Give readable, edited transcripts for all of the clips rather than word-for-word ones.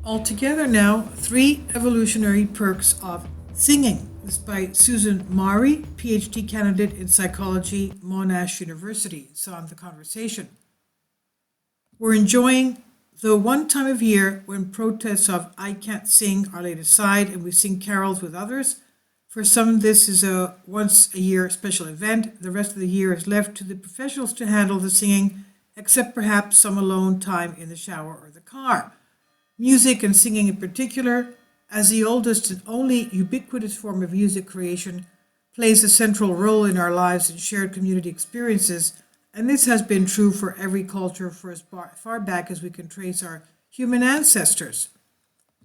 Altogether now, 3 evolutionary perks of singing. This is by Susan Mari, PhD candidate in psychology, Monash University. So on the conversation. We're enjoying the one time of year when protests of I can't sing are laid aside and we sing carols with others. For some, this is a once a year special event. The rest of the year is left to the professionals to handle the singing, except perhaps some alone time in the shower or the car. Music and singing in particular, as the oldest and only ubiquitous form of music creation, plays a central role in our lives and shared community experiences, and this has been true for every culture for as far back as we can trace our human ancestors.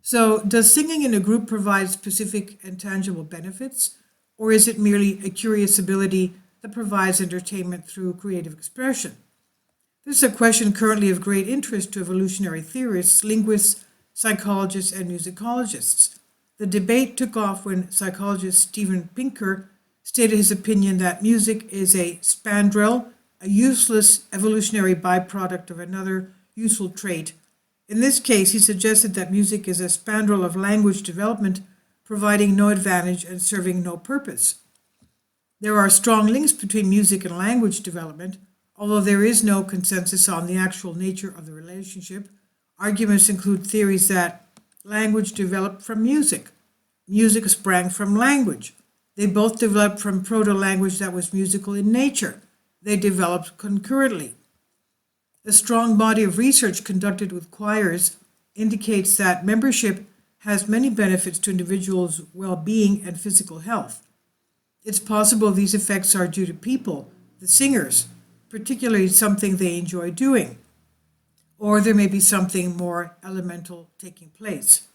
So, does singing in a group provide specific and tangible benefits, or is it merely a curious ability that provides entertainment through creative expression? This is a question currently of great interest to evolutionary theorists, linguists, psychologists, and musicologists. The debate took off when psychologist Steven Pinker stated his opinion that music is a spandrel, a useless evolutionary byproduct of another useful trait. In this case, he suggested that music is a spandrel of language development, providing no advantage and serving no purpose. There are strong links between music and language development. Although there is no consensus on the actual nature of the relationship, arguments include theories that language developed from music. Music sprang from language. They both developed from proto-language that was musical in nature. They developed concurrently. A strong body of research conducted with choirs indicates that membership has many benefits to individuals' well-being and physical health. It's possible these effects are due to people, the singers, particularly something they enjoy doing, or there may be something more elemental taking place.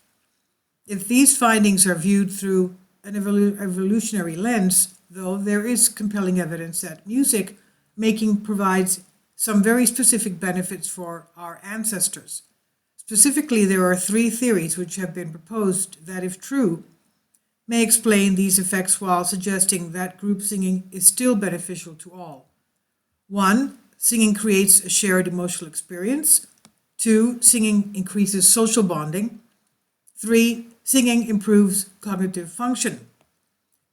If these findings are viewed through an evolutionary lens, though, there is compelling evidence that music making provides some very specific benefits for our ancestors. Specifically, there are 3 theories which have been proposed that, if true, may explain these effects while suggesting that group singing is still beneficial to all. 1. Singing creates a shared emotional experience. 2. Singing increases social bonding. 3. Singing improves cognitive function.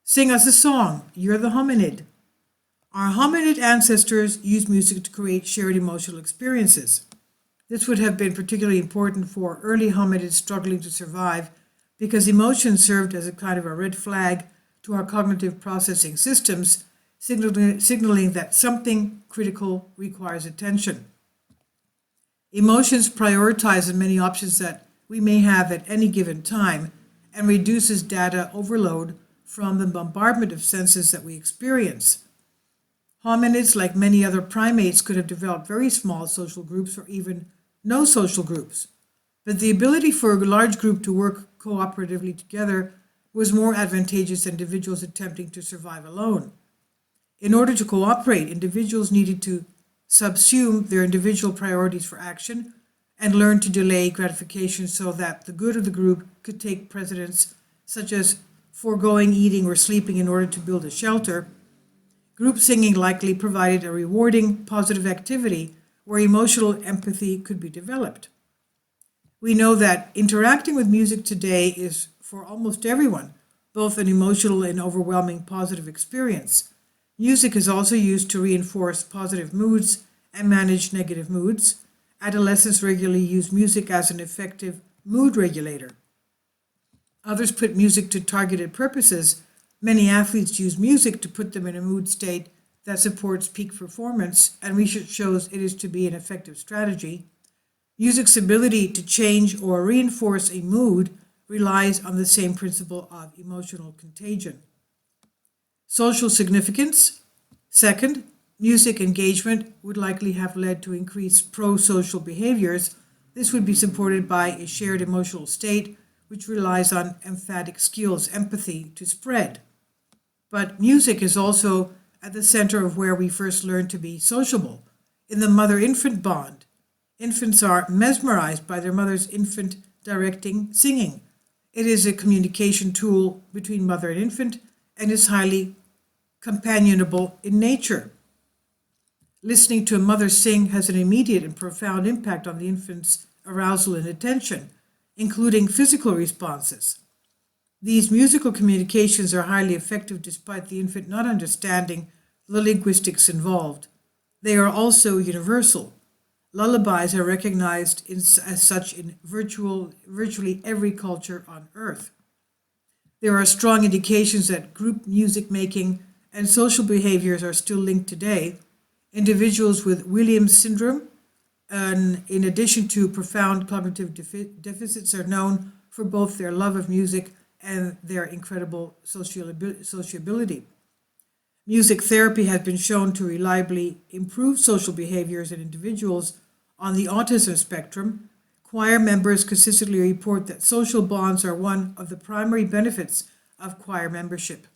Sing us a song. You're the hominid. Our hominid ancestors used music to create shared emotional experiences. This would have been particularly important for early hominids struggling to survive because emotion served as a kind of a red flag to our cognitive processing systems, signaling that something critical requires attention. Emotions prioritize the many options that we may have at any given time and reduces data overload from the bombardment of senses that we experience. Hominids, like many other primates, could have developed very small social groups or even no social groups. But the ability for a large group to work cooperatively together was more advantageous than individuals attempting to survive alone. In order to cooperate, individuals needed to subsume their individual priorities for action and learn to delay gratification so that the good of the group could take precedence, such as foregoing eating or sleeping in order to build a shelter. Group singing likely provided a rewarding, positive activity where emotional empathy could be developed. We know that interacting with music today is, for almost everyone, both an emotional and overwhelming positive experience. Music is also used to reinforce positive moods and manage negative moods. Adolescents regularly use music as an effective mood regulator. Others put music to targeted purposes. Many athletes use music to put them in a mood state that supports peak performance, and research shows it is to be an effective strategy. Music's ability to change or reinforce a mood relies on the same principle of emotional contagion. Social significance. Second, music engagement would likely have led to increased pro-social behaviors. This would be supported by a shared emotional state which relies on emphatic skills, empathy, to spread. But music is also at the center of where we first learn to be sociable, in the mother-infant bond. Infants are mesmerized by their mother's infant directing singing. It is a communication tool between mother and infant and is highly companionable in nature. Listening to a mother sing has an immediate and profound impact on the infant's arousal and attention. including physical responses. These musical communications are highly effective despite the infant not understanding the linguistics involved. They are also universal. Lullabies are recognized as such in virtually every culture on Earth. There are strong indications that group music making and social behaviors are still linked today. Individuals with Williams syndrome, in addition to profound cognitive deficits, are known for both their love of music and their incredible sociability. Music therapy has been shown to reliably improve social behaviors in individuals on the autism spectrum. Choir members consistently report that social bonds are one of the primary benefits of choir membership.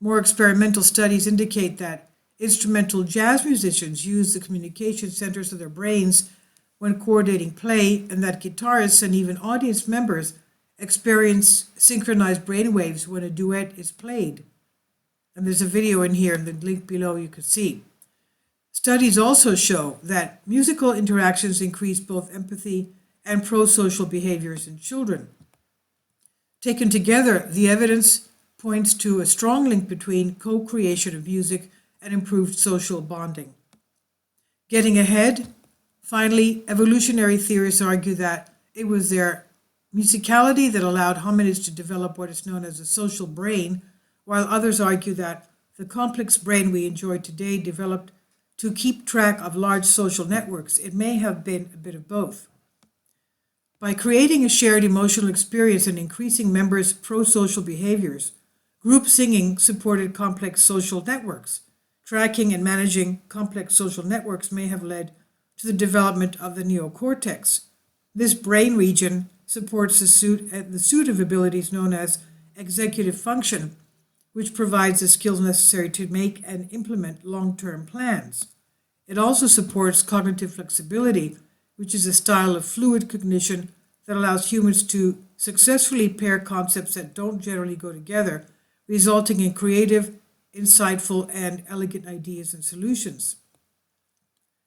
More experimental studies indicate that instrumental jazz musicians use the communication centers of their brains when coordinating play, and that guitarists and even audience members experience synchronized brainwaves when a duet is played. And there's a video in here in the link below you can see. Studies also show that musical interactions increase both empathy and pro-social behaviors in children. Taken together, the evidence points to a strong link between co-creation of music and improved social bonding. Getting ahead, finally, evolutionary theorists argue that it was their musicality that allowed hominids to develop what is known as a social brain, while others argue that the complex brain we enjoy today developed to keep track of large social networks. It may have been a bit of both. By creating a shared emotional experience and increasing members' pro-social behaviors, group singing supported complex social networks. Tracking and managing complex social networks may have led to the development of the neocortex. This brain region supports the suite of abilities known as executive function, which provides the skills necessary to make and implement long-term plans. It also supports cognitive flexibility, which is a style of fluid cognition that allows humans to successfully pair concepts that don't generally go together, resulting in creative, insightful, and elegant ideas and solutions.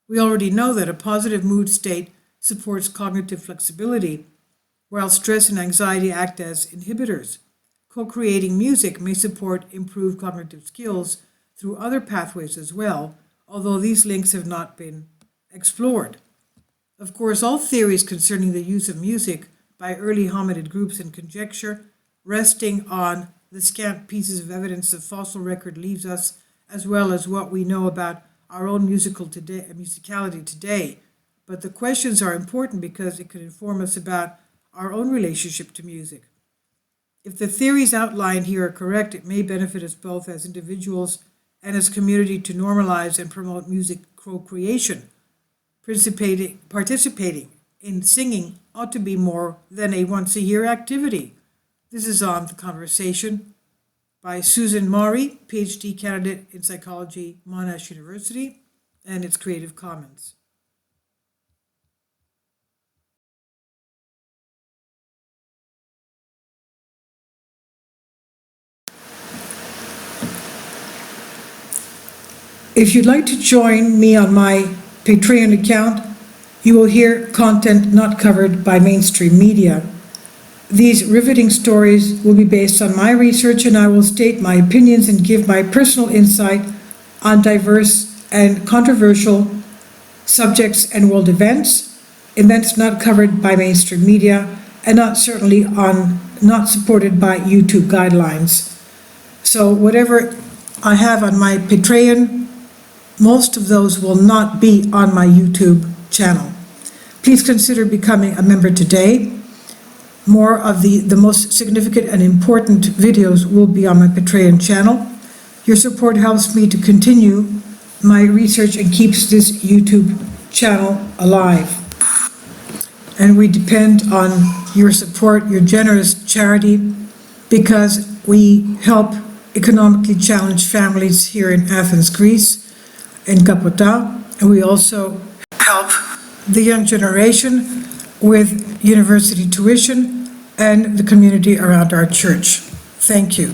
We already know that a positive mood state supports cognitive flexibility, while stress and anxiety act as inhibitors. Co-creating music may support improved cognitive skills through other pathways as well, although these links have not been explored. Of course, all theories concerning the use of music by early hominid groups and conjecture resting on the scant pieces of evidence the fossil record leaves us, as well as what we know about our own musicality today. But the questions are important because it can inform us about our own relationship to music. If the theories outlined here are correct, it may benefit us both as individuals and as community to normalize and promote music co-creation. Participating in singing ought to be more than a once-a-year activity. This is on The Conversation by Susan Maury, PhD candidate in psychology, Monash University, and its Creative Commons. If you'd like to join me on my Patreon account, you will hear content not covered by mainstream media. These riveting stories will be based on my research, and I will state my opinions and give my personal insight on diverse and controversial subjects and world events not covered by mainstream media, and not supported by YouTube guidelines. So whatever I have on my Patreon, most of those will not be on my YouTube channel. Please consider becoming a member today. More of the most significant and important videos will be on my Patreon channel. Your support helps me to continue my research and keeps this YouTube channel alive. And we depend on your support, your generous charity, because we help economically challenged families here in Athens, Greece, in Kapota, and we also help the young generation with university tuition and the community around our church. Thank you.